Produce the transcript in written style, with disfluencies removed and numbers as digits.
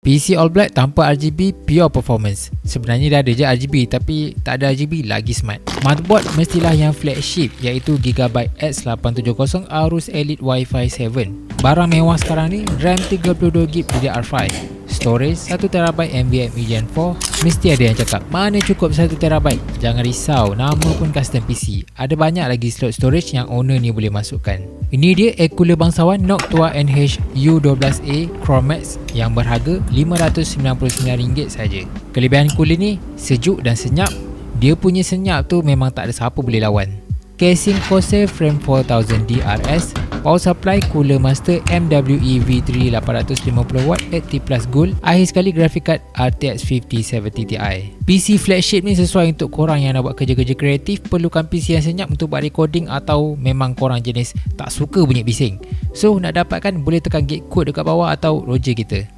PC All Black tanpa RGB, pure performance. Sebenarnya dah ada je RGB, tapi tak ada RGB lagi smart. Motherboard mestilah yang flagship, iaitu Gigabyte X870 Aorus Elite Wi-Fi 7. Barang mewah sekarang ni, RAM 32GB DDR5, storage 1TB NVMe Gen 4. Mesti ada yang cakap, mana cukup 1TB? Jangan risau, nama pun custom PC. Ada banyak lagi slot storage yang owner ni boleh masukkan. Ini dia air cooler bangsawan Noctua NH U12A Chromax yang berharga RM599 saja. Kelebihan cooler ni, sejuk dan senyap. Dia punya senyap tu memang tak ada siapa boleh lawan. Casing Corsair Frame 4000 DRS, power supply Cooler Master MWE V3 850W 80 Plus Gold, akhir sekali graphic card RTX 5070 Ti. PC flagship ni sesuai untuk korang yang nak buat kerja-kerja kreatif, perlukan PC yang senyap untuk buat recording, atau memang korang jenis tak suka bunyi bising. So nak dapatkan boleh tekan gate code dekat bawah atau roger kita.